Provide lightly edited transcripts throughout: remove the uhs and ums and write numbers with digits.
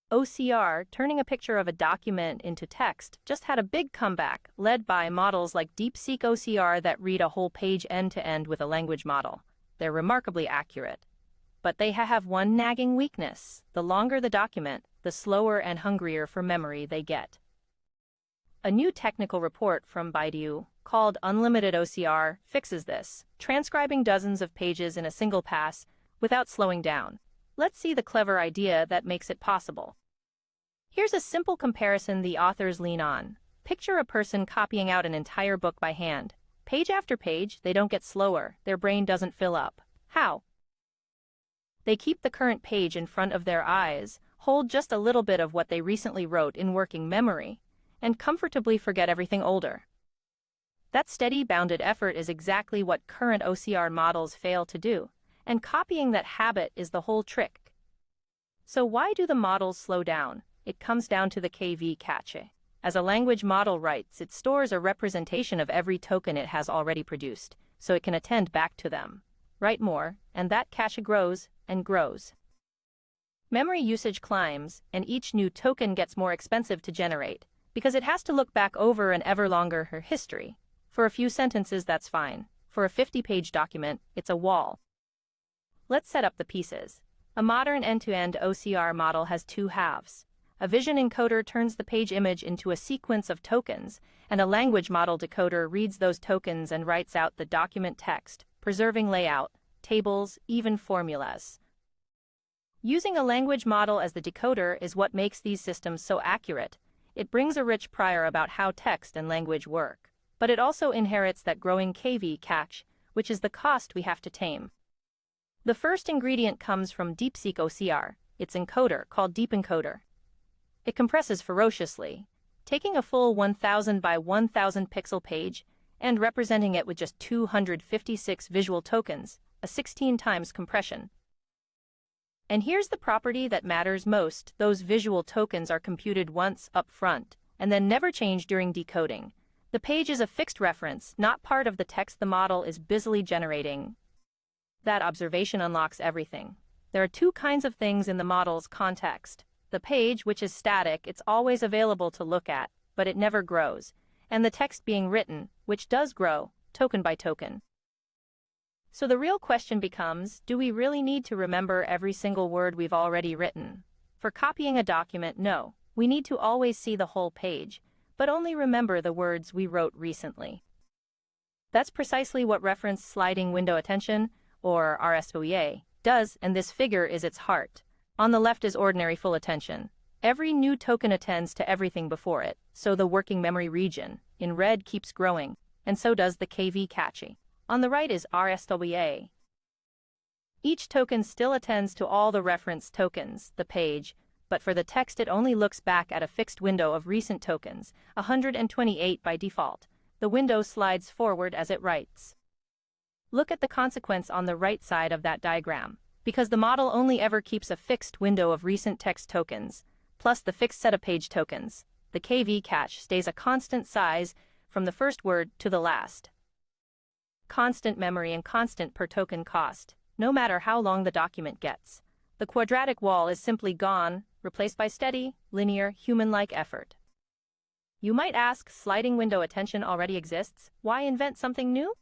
OCR, turning a picture of a document into text, just had a big comeback, led by models like DeepSeek OCR that read a whole page end-to-end with a language model. They're remarkably accurate. But they have one nagging weakness. The longer the document, the slower and hungrier for memory they get. A new technical report from Baidu, called Unlimited OCR, fixes this, transcribing dozens of pages in a single pass without slowing down. Let's see the clever idea that makes it possible. Here's a simple comparison the authors lean on. Picture a person copying out an entire book by hand. Page after page, they don't get slower, their brain doesn't fill up. How? They keep the current page in front of their eyes, hold just a little bit of what they recently wrote in working memory, and comfortably forget everything older. That steady, bounded effort is exactly what current OCR models fail to do, and copying that habit is the whole trick. So why do the models slow down? It comes down to the KV cache. As a language model writes, it stores a representation of every token it has already produced, so it can attend back to them. Write more, and that cache grows and grows. Memory usage climbs, and each new token gets more expensive to generate, because it has to look back over an ever longer history. For a few sentences, that's fine. For a 50-page document, it's a wall. Let's set up the pieces. A modern end-to-end OCR model has two halves. A vision encoder turns the page image into a sequence of tokens, and a language model decoder reads those tokens and writes out the document text, preserving layout, tables, even formulas. Using a language model as the decoder is what makes these systems so accurate. It brings a rich prior about how text and language work. But it also inherits that growing KV cache, which is the cost we have to tame. The first ingredient comes from DeepSeek OCR, its encoder, called Deep Encoder. It compresses ferociously, taking a full 1000 by 1000 pixel page and representing it with just 256 visual tokens, a 16 times compression. And here's the property that matters most: those visual tokens are computed once up front and then never change during decoding. The page is a fixed reference, not part of the text the model is busily generating. That observation unlocks everything. There are two kinds of things in the model's context. The page, which is static, it's always available to look at, but it never grows. And the text being written, which does grow, token by token. So the real question becomes, do we really need to remember every single word we've already written? For copying a document, no. We need to always see the whole page, but only remember the words we wrote recently. That's precisely what reference sliding window attention, or RSOEA, does, and this figure is its heart. On the left is ordinary full attention. Every new token attends to everything before it, so the working memory region, in red, keeps growing, and so does the KV cache. On the right is RSOEA. Each token still attends to all the reference tokens, the page, but for the text it only looks back at a fixed window of recent tokens, 128 by default. The window slides forward as it writes. Look at the consequence on the right side of that diagram. Because the model only ever keeps a fixed window of recent text tokens, plus the fixed set of page tokens, the KV cache stays a constant size from the first word to the last. Constant memory and constant per token cost, no matter how long the document gets. The quadratic wall is simply gone, replaced by steady, linear, human-like effort. You might ask, sliding window attention already exists, why invent something new?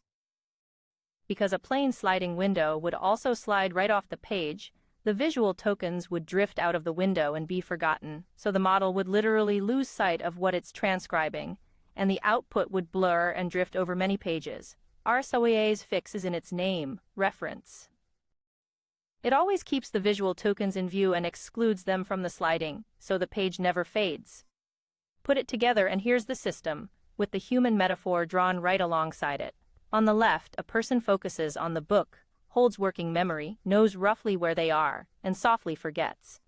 Because a plain sliding window would also slide right off the page, the visual tokens would drift out of the window and be forgotten, so the model would literally lose sight of what it's transcribing, and the output would blur and drift over many pages. RSOEA's fix is in its name, reference. It always keeps the visual tokens in view and excludes them from the sliding, so the page never fades. Put it together and here's the system, with the human metaphor drawn right alongside it. On the left, a person focuses on the book, holds working memory, knows roughly where they are, and softly forgets.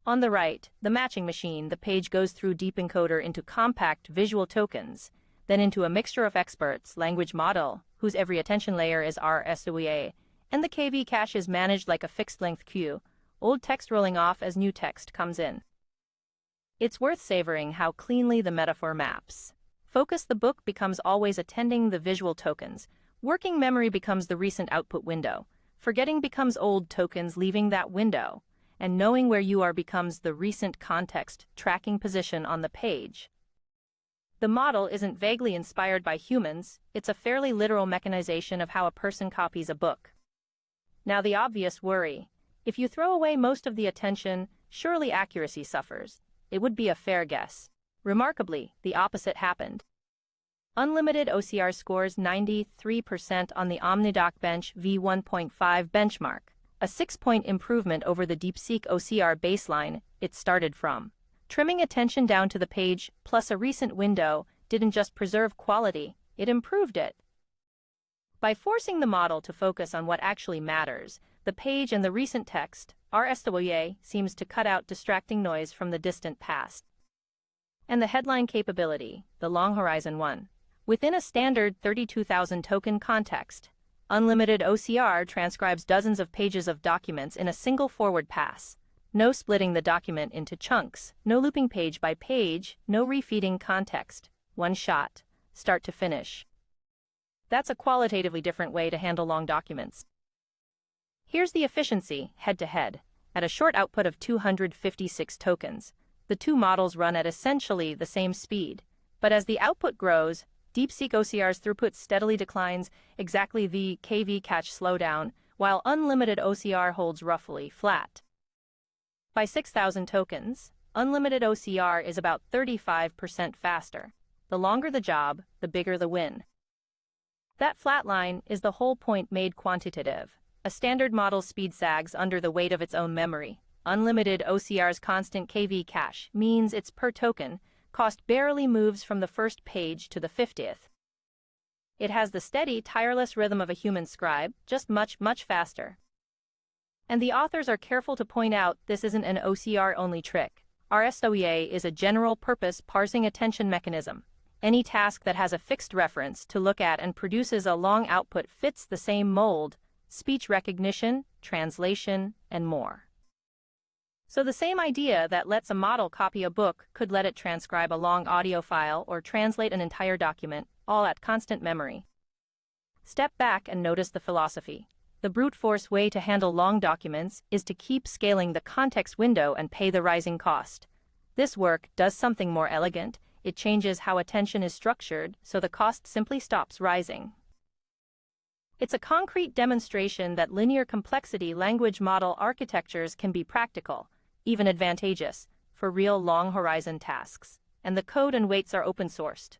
On the right, the matching machine, the page goes through Deep Encoder into compact visual tokens, then into a mixture of experts, language model, whose every attention layer is RSOEA, and the KV cache is managed like a fixed-length queue, old text rolling off as new text comes in. It's worth savoring how cleanly the metaphor maps. Focus the book becomes always attending the visual tokens. Working memory becomes the recent output window. Forgetting becomes old tokens leaving that window. and knowing where you are becomes the recent context tracking position on the page. The model isn't vaguely inspired by humans, it's a fairly literal mechanization of how a person copies a book. Now the obvious worry. If you throw away most of the attention, surely accuracy suffers. It would be a fair guess. Remarkably, the opposite happened. Unlimited OCR scores 93% on the OmniDoc Bench v1.5 benchmark, a 6-point improvement over the DeepSeek OCR baseline it started from. Trimming attention down to the page plus a recent window didn't just preserve quality, it improved it. By forcing the model to focus on what actually matters, the page and the recent text, RSWA seems to cut out distracting noise from the distant past. And the headline capability, the long horizon one. Within a standard 32,000 token context, unlimited OCR transcribes dozens of pages of documents in a single forward pass. No splitting the document into chunks, no looping page by page, no refeeding context. One shot, start to finish. That's a qualitatively different way to handle long documents. Here's the efficiency, head-to-head. At a short output of 256 tokens, the two models run at essentially the same speed. But as the output grows, DeepSeek OCR's throughput steadily declines, exactly the KV catch slowdown, while unlimited OCR holds roughly flat. By 6,000 tokens, unlimited OCR is about 35% faster. The longer the job, the bigger the win. That flat line is the whole point made quantitative. A standard model speed sags under the weight of its own memory. Unlimited OCR's constant KV cache means its per token cost barely moves from the first page to the 50th. It has the steady, tireless rhythm of a human scribe, just much, much faster. And the authors are careful to point out this isn't an OCR-only trick. RSWA is a general-purpose parsing attention mechanism. Any task that has a fixed reference to look at and produces a long output fits the same mold: speech recognition, translation, and more. So the same idea that lets a model copy a book could let it transcribe a long audio file or translate an entire document, all at constant memory. Step back and notice the philosophy. The brute force way to handle long documents is to keep scaling the context window and pay the rising cost. This work does something more elegant. It changes how attention is structured so the cost simply stops rising. It's a concrete demonstration that linear complexity language model architectures can be practical, even advantageous, for real long horizon tasks, and the code and weights are open sourced.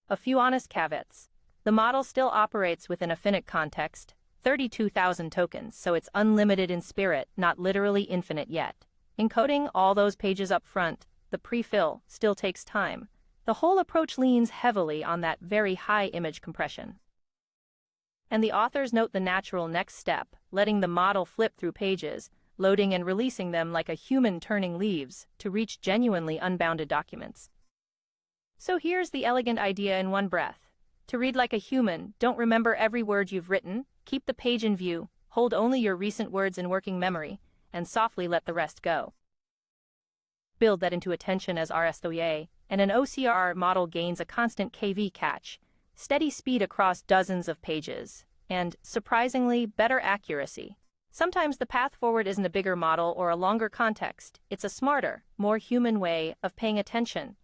A few honest caveats. The model still operates within a finite context, 32,000 tokens, so it's unlimited in spirit, not literally infinite yet. Encoding all those pages up front, the pre-fill, still takes time. The whole approach leans heavily on that very high image compression. And the authors note the natural next step, letting the model flip through pages, loading and releasing them like a human turning leaves to reach genuinely unbounded documents. So here's the elegant idea in one breath. To read like a human, don't remember every word you've written, keep the page in view, hold only your recent words in working memory, and softly let the rest go. Build that into attention as RSWA, and an OCR model gains a constant KV catch, steady speed across dozens of pages, and, surprisingly, better accuracy. Sometimes the path forward isn't a bigger model or a longer context, it's a smarter, more human way of paying attention,